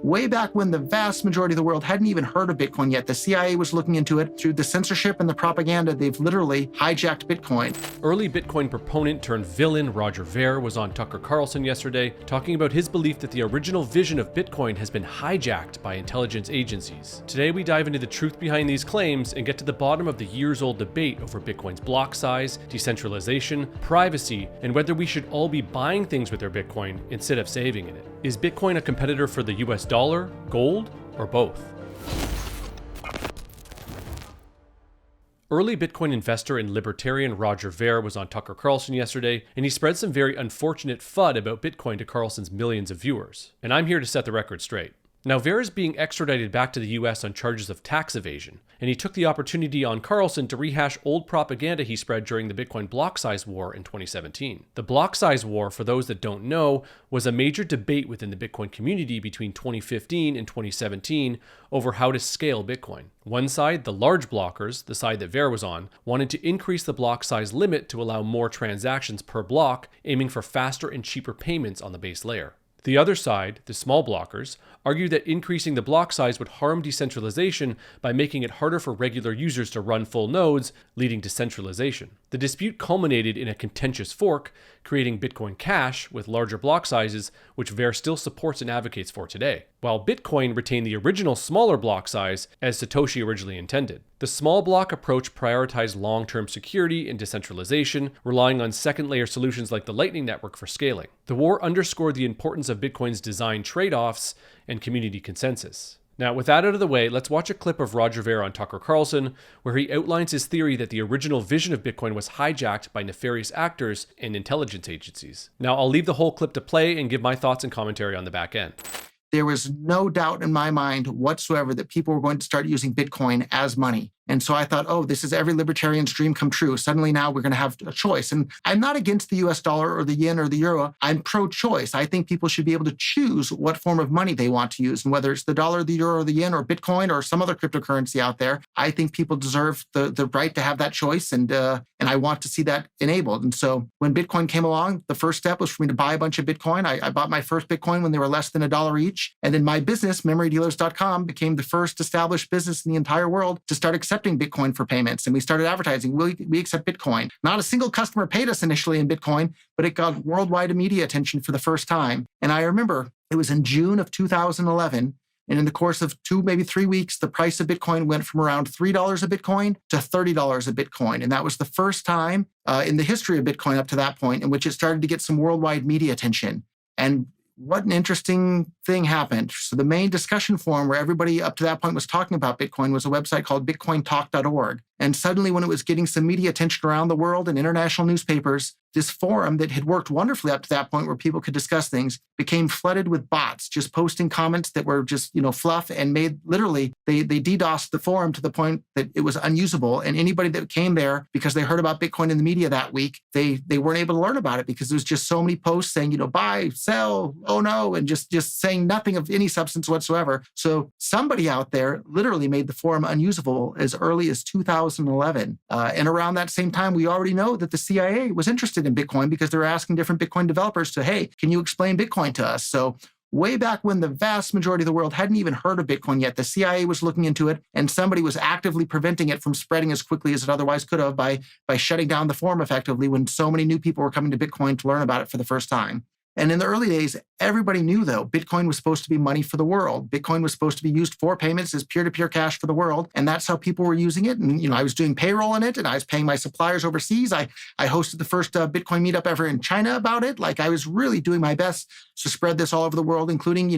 way back when the vast majority of the world hadn't even heard of Bitcoin yet. The CIA was looking into it. Through the censorship and the propaganda, they've literally hijacked Bitcoin. Early Bitcoin proponent turned villain Roger Ver was on Tucker Carlson yesterday, talking about his belief that the original vision of Bitcoin has been hijacked by intelligence agencies. Today we dive into the truth behind these claims and get to the bottom of the years-old debate over Bitcoin's block size, decentralization, privacy, and whether we should all be buying things with our Bitcoin instead of saving in it. Is Bitcoin a competitor for the US dollar, gold, or both? Early Bitcoin investor and libertarian Roger Ver was on Tucker Carlson yesterday, and he spread some very unfortunate FUD about Bitcoin to Carlson's millions of viewers. And I'm here to set the record straight. Now, Ver is being extradited back to the US on charges of tax evasion, and he took the opportunity on Carlson to rehash old propaganda he spread during the Bitcoin Blocksize War in 2017. The Blocksize War, for those that don't know, was a major debate within the Bitcoin community between 2015 and 2017 over how to scale Bitcoin. One side, the large blockers, the side that Ver was on, wanted to increase the block size limit to allow more transactions per block, aiming for faster and cheaper payments on the base layer. The other side, the small blockers, argued that increasing the block size would harm decentralization by making it harder for regular users to run full nodes, leading to centralization. The dispute culminated in a contentious fork, creating Bitcoin Cash with larger block sizes, which Ver still supports and advocates for today, while Bitcoin retained the original smaller block size as Satoshi originally intended. The small block approach prioritized long-term security and decentralization, relying on second-layer solutions like the Lightning Network for scaling. The war underscored the importance of Bitcoin's design trade-offs and community consensus. Now, with that out of the way, let's watch a clip of Roger Ver on Tucker Carlson, where he outlines his theory that the original vision of Bitcoin was hijacked by nefarious actors and intelligence agencies. Now, I'll leave the whole clip to play and give my thoughts and commentary on the back end. There was no doubt in my mind whatsoever that people were going to start using Bitcoin as money. And so I thought, oh, this is every libertarian's dream come true. Suddenly now we're going to have a choice. And I'm not against the US dollar or the yen or the euro. I'm pro-choice. I think people should be able to choose what form of money they want to use. And whether it's the dollar, the euro, or the yen, or Bitcoin, or some other cryptocurrency out there, I think people deserve the right to have that choice. And I want to see that enabled. And so when Bitcoin came along, the first step was for me to buy a bunch of Bitcoin. I bought my first Bitcoin when they were less than $1 each. And then my business, memorydealers.com, became the first established business in the entire world to start accepting Bitcoin for payments. And we started advertising, we accept Bitcoin. Not a single customer paid us initially in Bitcoin, but it got worldwide media attention for the first time. And I remember it was in June of 2011. And in the course of 2, maybe 3 weeks, the price of Bitcoin went from around $3 a Bitcoin to $30 a Bitcoin. And that was the first time in the history of Bitcoin up to that point in which it started to get some worldwide media attention. And what an interesting thing happened. So the main discussion forum where everybody up to that point was talking about Bitcoin was a website called bitcointalk.org. And suddenly when it was getting some media attention around the world and international newspapers, this forum that had worked wonderfully up to that point where people could discuss things became flooded with bots, just posting comments that were just, fluff and made literally, they DDoSed the forum to the point that it was unusable. And anybody that came there because they heard about Bitcoin in the media that week, they weren't able to learn about it because there was just so many posts saying, buy, sell, oh no, and just saying nothing of any substance whatsoever. So somebody out there literally made the forum unusable as early as 2011. And around that same time, we already know that the CIA was interested in Bitcoin because they were asking different Bitcoin developers to, hey, can you explain Bitcoin to us? So way back when the vast majority of the world hadn't even heard of Bitcoin yet, the CIA was looking into it and somebody was actively preventing it from spreading as quickly as it otherwise could have by shutting down the forum effectively when so many new people were coming to Bitcoin to learn about it for the first time. And in the early days, everybody knew, though, Bitcoin was supposed to be money for the world. Bitcoin was supposed to be used for payments as peer-to-peer cash for the world. And that's how people were using it. And, I was doing payroll in it and I was paying my suppliers overseas. I hosted the first Bitcoin meetup ever in China about it. Like I was really doing my best to spread this all over the world, including,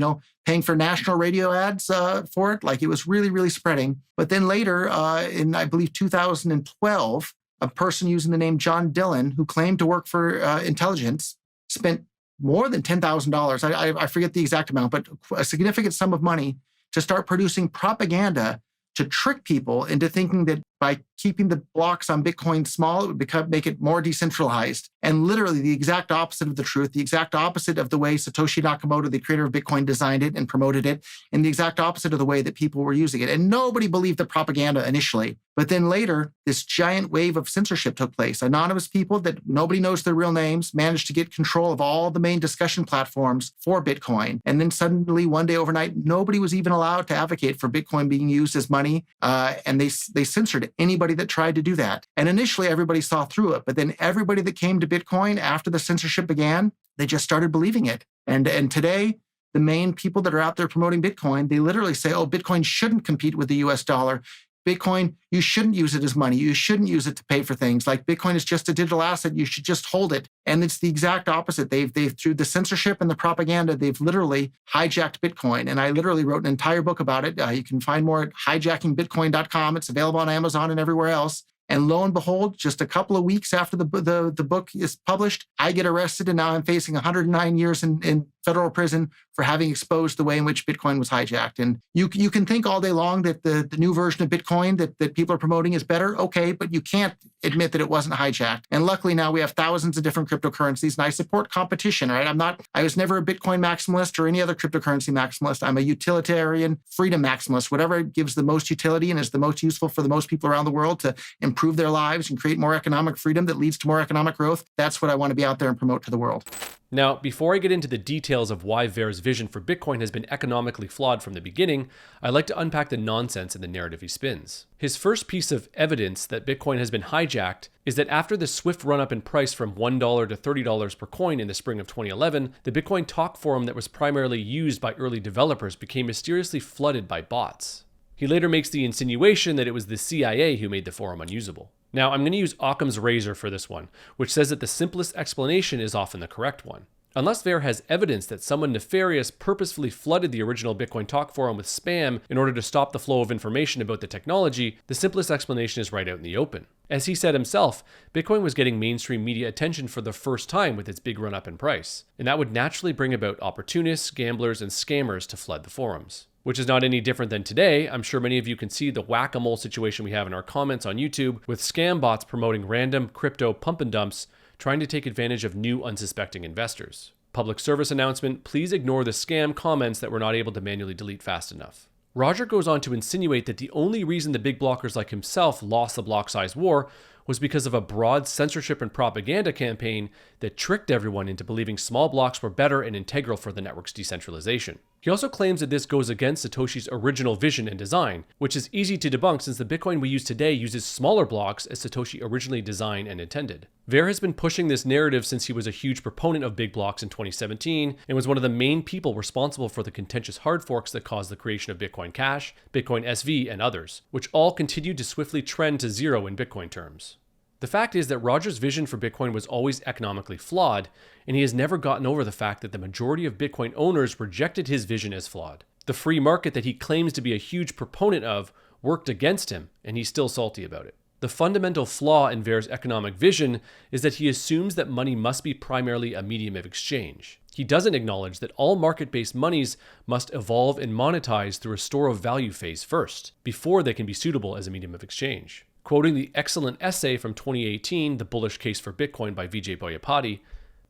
paying for national radio ads for it. Like it was really, really spreading. But then later in, I believe, 2012, a person using the name John Dillon, who claimed to work for intelligence, spent more than $10,000, I forget the exact amount, but a significant sum of money to start producing propaganda to trick people into thinking that by keeping the blocks on Bitcoin small, it would make it more decentralized. And literally the exact opposite of the truth, the exact opposite of the way Satoshi Nakamoto, the creator of Bitcoin, designed it and promoted it, and the exact opposite of the way that people were using it. And nobody believed the propaganda initially. But then later, this giant wave of censorship took place. Anonymous people that nobody knows their real names managed to get control of all the main discussion platforms for Bitcoin. And then suddenly, one day overnight, nobody was even allowed to advocate for Bitcoin being used as money. And they censored anybody that tried to do that. And initially, everybody saw through it. But then everybody that came to Bitcoin after the censorship began, they just started believing it. And today, the main people that are out there promoting Bitcoin, they literally say, oh, Bitcoin shouldn't compete with the US dollar. Bitcoin, you shouldn't use it as money. You shouldn't use it to pay for things. Like Bitcoin is just a digital asset. You should just hold it. And it's the exact opposite. They've through the censorship and the propaganda, they've literally hijacked Bitcoin. And I literally wrote an entire book about it. You can find more at hijackingbitcoin.com. It's available on Amazon and everywhere else. And lo and behold, just a couple of weeks after the book is published, I get arrested, and now I'm facing 109 years in federal prison for having exposed the way in which Bitcoin was hijacked. And you can think all day long that the new version of Bitcoin that people are promoting is better. Okay, but you can't admit that it wasn't hijacked. And luckily now we have thousands of different cryptocurrencies, and I support competition, right? I was never a Bitcoin maximalist or any other cryptocurrency maximalist. I'm a utilitarian freedom maximalist. Whatever gives the most utility and is the most useful for the most people around the world to improve their lives and create more economic freedom that leads to more economic growth, that's what I want to be out there and promote to the world. Now, before I get into the details of why Ver's vision for Bitcoin has been economically flawed from the beginning, I'd like to unpack the nonsense in the narrative he spins. His first piece of evidence that Bitcoin has been hijacked is that after the swift run-up in price from $1 to $30 per coin in the spring of 2011, the Bitcoin talk forum that was primarily used by early developers became mysteriously flooded by bots. He later makes the insinuation that it was the CIA who made the forum unusable. Now, I'm going to use Occam's razor for this one, which says that the simplest explanation is often the correct one. Unless Ver has evidence that someone nefarious purposefully flooded the original Bitcoin talk forum with spam in order to stop the flow of information about the technology, the simplest explanation is right out in the open. As he said himself, Bitcoin was getting mainstream media attention for the first time with its big run-up in price, and that would naturally bring about opportunists, gamblers, and scammers to flood the forums. Which is not any different than today. I'm sure many of you can see the whack-a-mole situation we have in our comments on YouTube with scam bots promoting random crypto pump and dumps, trying to take advantage of new unsuspecting investors. Public service announcement, please ignore the scam comments that we're not able to manually delete fast enough. Roger goes on to insinuate that the only reason the big blockers like himself lost the Blocksize War was because of a broad censorship and propaganda campaign that tricked everyone into believing small blocks were better and integral for the network's decentralization. He also claims that this goes against Satoshi's original vision and design, which is easy to debunk since the Bitcoin we use today uses smaller blocks as Satoshi originally designed and intended. Ver has been pushing this narrative since he was a huge proponent of big blocks in 2017 and was one of the main people responsible for the contentious hard forks that caused the creation of Bitcoin Cash, Bitcoin SV, and others, which all continued to swiftly trend to zero in Bitcoin terms. The fact is that Roger's vision for Bitcoin was always economically flawed, and he has never gotten over the fact that the majority of Bitcoin owners rejected his vision as flawed. The free market that he claims to be a huge proponent of worked against him, and he's still salty about it. The fundamental flaw in Ver's economic vision is that he assumes that money must be primarily a medium of exchange. He doesn't acknowledge that all market-based monies must evolve and monetize through a store of value phase first, before they can be suitable as a medium of exchange. Quoting the excellent essay from 2018, The Bullish Case for Bitcoin by Vijay Boyapati,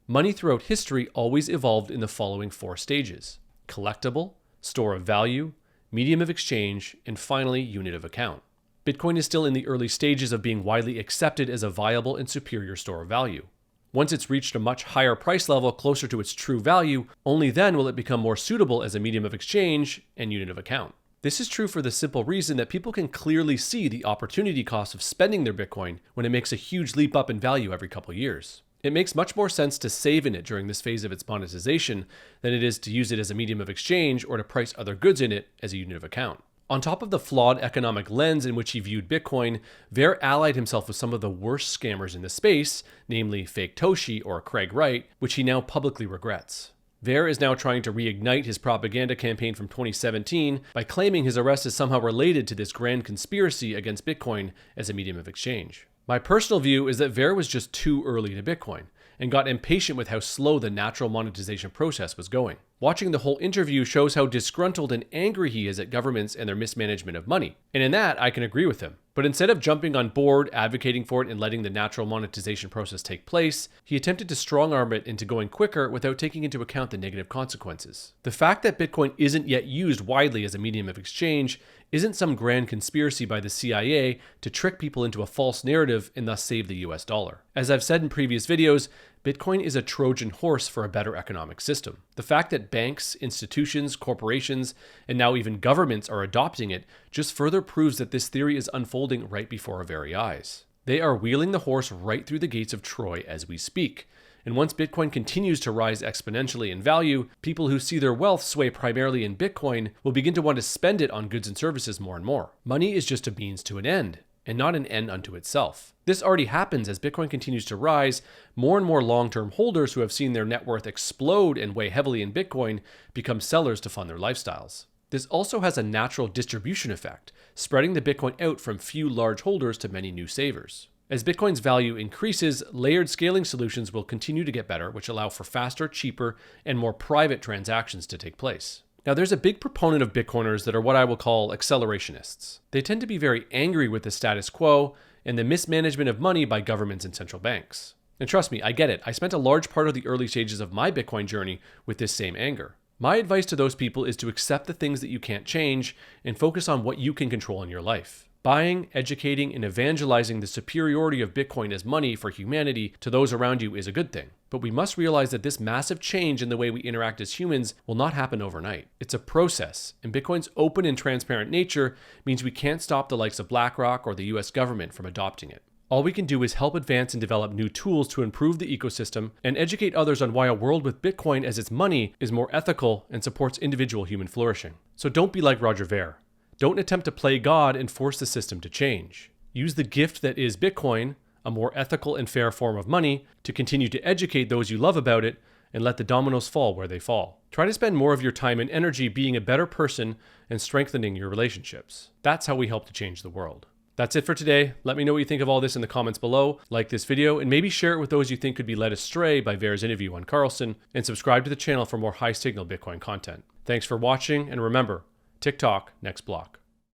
money throughout history always evolved in the following 4 stages: collectible, store of value, medium of exchange, and finally unit of account. Bitcoin is still in the early stages of being widely accepted as a viable and superior store of value. Once it's reached a much higher price level closer to its true value, only then will it become more suitable as a medium of exchange and unit of account. This is true for the simple reason that people can clearly see the opportunity cost of spending their Bitcoin when it makes a huge leap up in value every couple years. It makes much more sense to save in it during this phase of its monetization than it is to use it as a medium of exchange or to price other goods in it as a unit of account. On top of the flawed economic lens in which he viewed Bitcoin, Ver allied himself with some of the worst scammers in the space, namely Fake Toshi or Craig Wright, which he now publicly regrets. Ver is now trying to reignite his propaganda campaign from 2017 by claiming his arrest is somehow related to this grand conspiracy against Bitcoin as a medium of exchange. My personal view is that Ver was just too early to Bitcoin and got impatient with how slow the natural monetization process was going. Watching the whole interview shows how disgruntled and angry he is at governments and their mismanagement of money. And in that, I can agree with him. But instead of jumping on board, advocating for it, and letting the natural monetization process take place, he attempted to strong-arm it into going quicker without taking into account the negative consequences. The fact that Bitcoin isn't yet used widely as a medium of exchange isn't some grand conspiracy by the CIA to trick people into a false narrative and thus save the US dollar. As I've said in previous videos, Bitcoin is a Trojan horse for a better economic system. The fact that banks, institutions, corporations, and now even governments are adopting it just further proves that this theory is unfolding right before our very eyes. They are wheeling the horse right through the gates of Troy as we speak. And once Bitcoin continues to rise exponentially in value, people who see their wealth sway primarily in Bitcoin will begin to want to spend it on goods and services more and more. Money is just a means to an end, and not an end unto itself. This already happens as Bitcoin continues to rise. More and more long-term holders who have seen their net worth explode and weigh heavily in Bitcoin become sellers to fund their lifestyles. This also has a natural distribution effect, spreading the Bitcoin out from few large holders to many new savers. As Bitcoin's value increases, layered scaling solutions will continue to get better, which allow for faster, cheaper, and more private transactions to take place. Now, there's a big proponent of Bitcoiners that are what I will call accelerationists. They tend to be very angry with the status quo and the mismanagement of money by governments and central banks. And trust me, I get it. I spent a large part of the early stages of my Bitcoin journey with this same anger. My advice to those people is to accept the things that you can't change and focus on what you can control in your life. Buying, educating, and evangelizing the superiority of Bitcoin as money for humanity to those around you is a good thing. But we must realize that this massive change in the way we interact as humans will not happen overnight. It's a process, and Bitcoin's open and transparent nature means we can't stop the likes of BlackRock or the US government from adopting it. All we can do is help advance and develop new tools to improve the ecosystem and educate others on why a world with Bitcoin as its money is more ethical and supports individual human flourishing. So don't be like Roger Ver. Don't attempt to play God and force the system to change. Use the gift that is Bitcoin, a more ethical and fair form of money, to continue to educate those you love about it and let the dominoes fall where they fall. Try to spend more of your time and energy being a better person and strengthening your relationships. That's how we help to change the world. That's it for today. Let me know what you think of all this in the comments below. Like this video and maybe share it with those you think could be led astray by Ver's interview on Carlson, and subscribe to the channel for more high signal Bitcoin content. Thanks for watching, and remember, TikTok next block.